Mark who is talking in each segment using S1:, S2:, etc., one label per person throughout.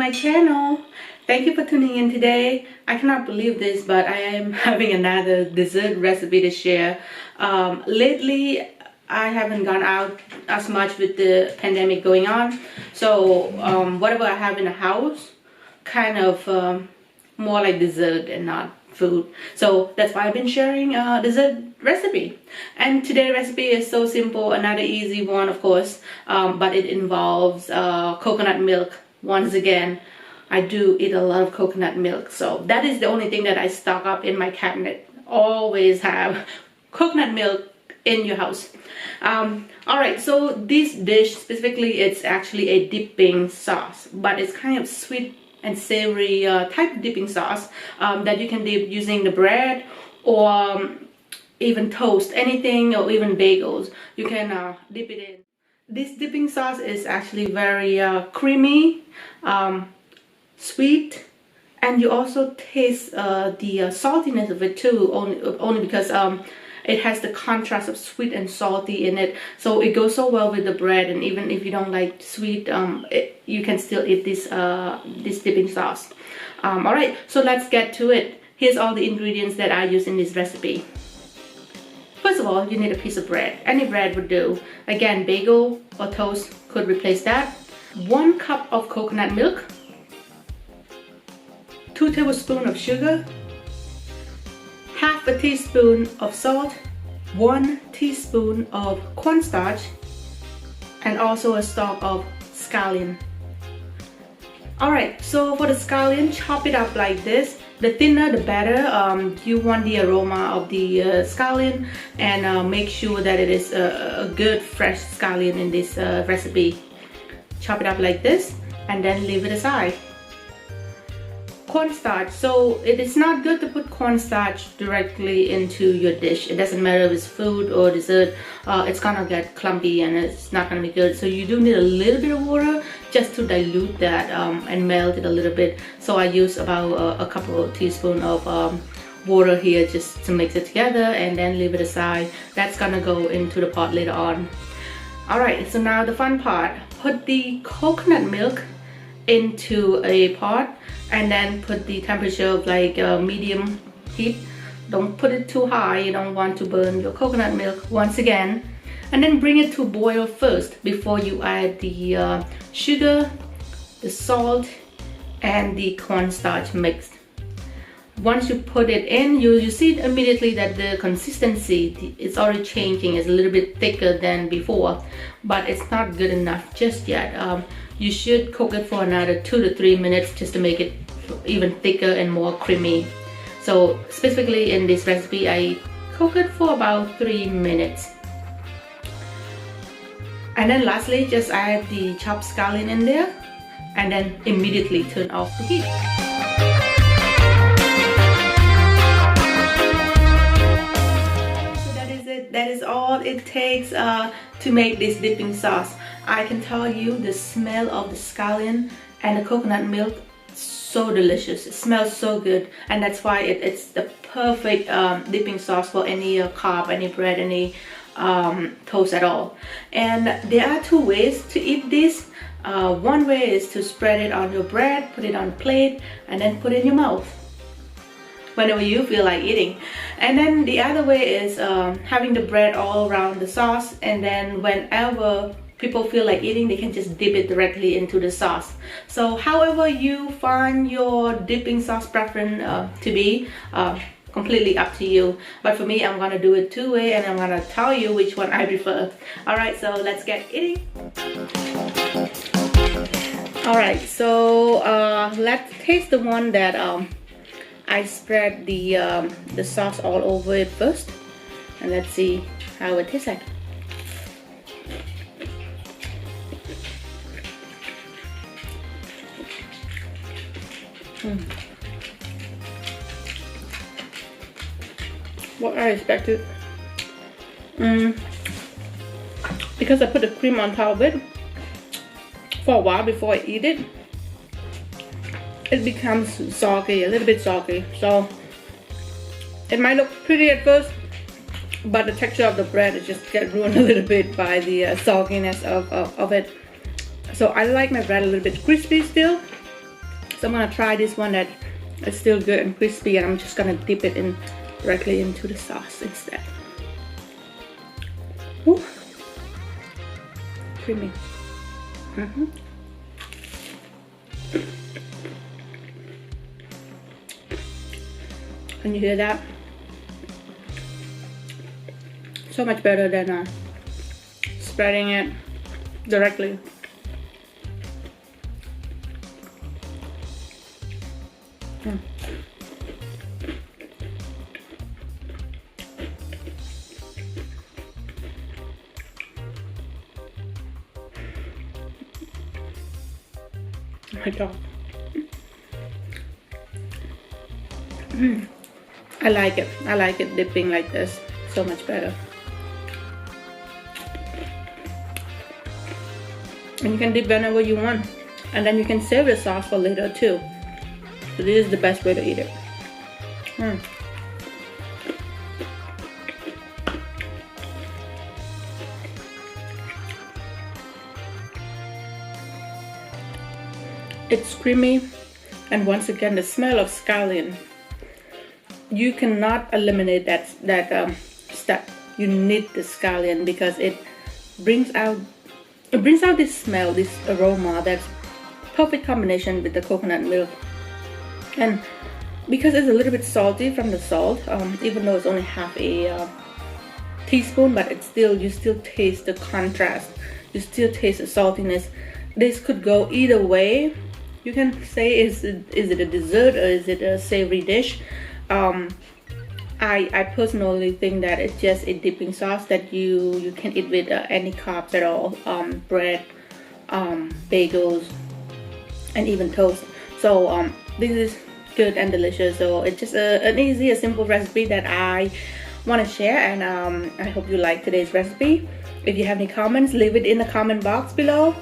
S1: my channel. Thank you for tuning in today. I cannot believe this, but I am having another dessert recipe to share. Lately I haven't gone out as much with the pandemic going on, so whatever I have in the house kind of more like dessert and not food. So that's why I've been sharing a dessert recipe. And today's recipe is so simple, another easy one of course, but it involves coconut milk. Once again, I do eat a lot of coconut milk, so that is the only thing that I stock up in my cabinet. Always have coconut milk in your house. Alright, so this dish specifically, it's actually a dipping sauce, but it's kind of sweet and savory type of dipping sauce that you can dip using the bread or even toast, anything, or even bagels. You can dip it in. This dipping sauce is actually very creamy, sweet, and you also taste the saltiness of it too, only because it has the contrast of sweet and salty in it, so it goes so well with the bread. And even if you don't like sweet, you can still eat this this dipping sauce. Alright, so let's get to it. Here's all the ingredients that I use in this recipe. First of all, you need a piece of bread. Any bread would do. Again, bagel or toast could replace that. 1 cup of coconut milk, 2 tablespoons of sugar, half a teaspoon of salt, 1 teaspoon of cornstarch, and also a stalk of scallion. Alright, so for the scallion, chop it up like this. The thinner the better. You want the aroma of the scallion, and make sure that it is a good fresh scallion in this recipe. Chop it up like this and then leave it aside. Cornstarch, so it is not good to put cornstarch directly into your dish. It doesn't matter if it's food or dessert, it's gonna get clumpy and it's not gonna be good. So you do need a little bit of water just to dilute that and melt it a little bit. So I use about a couple of teaspoons of water here just to mix it together and then leave it aside. That's gonna go into the pot later on. Alright, so now the fun part. Put the coconut milk into a pot and then put the temperature of like medium heat. Don't put it too high, you don't want to burn your coconut milk once again. And then bring it to boil first before you add the sugar, the salt, and the cornstarch mixed. Once you put it in, you see immediately that the consistency is already changing. It's a little bit thicker than before, but it's not good enough just yet. You should cook it for another 2 to 3 minutes just to make it even thicker and more creamy. So specifically in this recipe, I cook it for about 3 minutes. And then lastly, just add the chopped scallion in there and then immediately turn off the heat. So that is it. That is all it takes to make this dipping sauce. I can tell you the smell of the scallion and the coconut milk, so delicious. It smells so good, and that's why it's the perfect dipping sauce for any carb, any bread, any toast at all. And there are 2 ways to eat this. One way is to spread it on your bread, put it on a plate, and then put it in your mouth whenever you feel like eating. And then the other way is having the bread all around the sauce, and then whenever people feel like eating, they can just dip it directly into the sauce. So however you find your dipping sauce preference to be, completely up to you. But for me, I'm gonna do it 2 ways, and I'm gonna tell you which one I prefer. Alright, so let's get eating. Alright, so let's taste the one that I spread the sauce all over it first, and let's see how it tastes like. What I expected. Because I put the cream on top of it for a while before I eat it, it becomes soggy, a little bit soggy. So it might look pretty at first, but the texture of the bread is just get ruined a little bit by the sogginess of it. So I like my bread a little bit crispy still, So I'm gonna try this one that is still good and crispy, and I'm just gonna dip it in directly into the sauce instead. Ooh. Creamy. Can you hear that? So much better than spreading it directly. Oh my God. I like it. I like it dipping like this. So much better. And you can dip whenever you want. And then you can save the sauce for later too. So this is the best way to eat it. It's creamy, and once again the smell of scallion. You cannot eliminate that step. You need the scallion because it brings out this smell, this aroma that's perfect combination with the coconut milk. And because it's a little bit salty from the salt, even though it's only half a teaspoon, but it's still, you still taste the contrast. You still taste the saltiness. This could go either way. You can say, is it a dessert or is it a savory dish? I personally think that it's just a dipping sauce that you can eat with any carbs at all, bread, bagels, and even toast. So this is good and delicious. So it's just an easy, a simple recipe that I want to share, and I hope you like today's recipe. If you have any comments, leave it in the comment box below.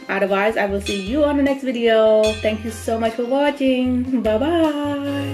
S1: Otherwise, I will see you on the next video. Thank you so much for watching. Bye bye.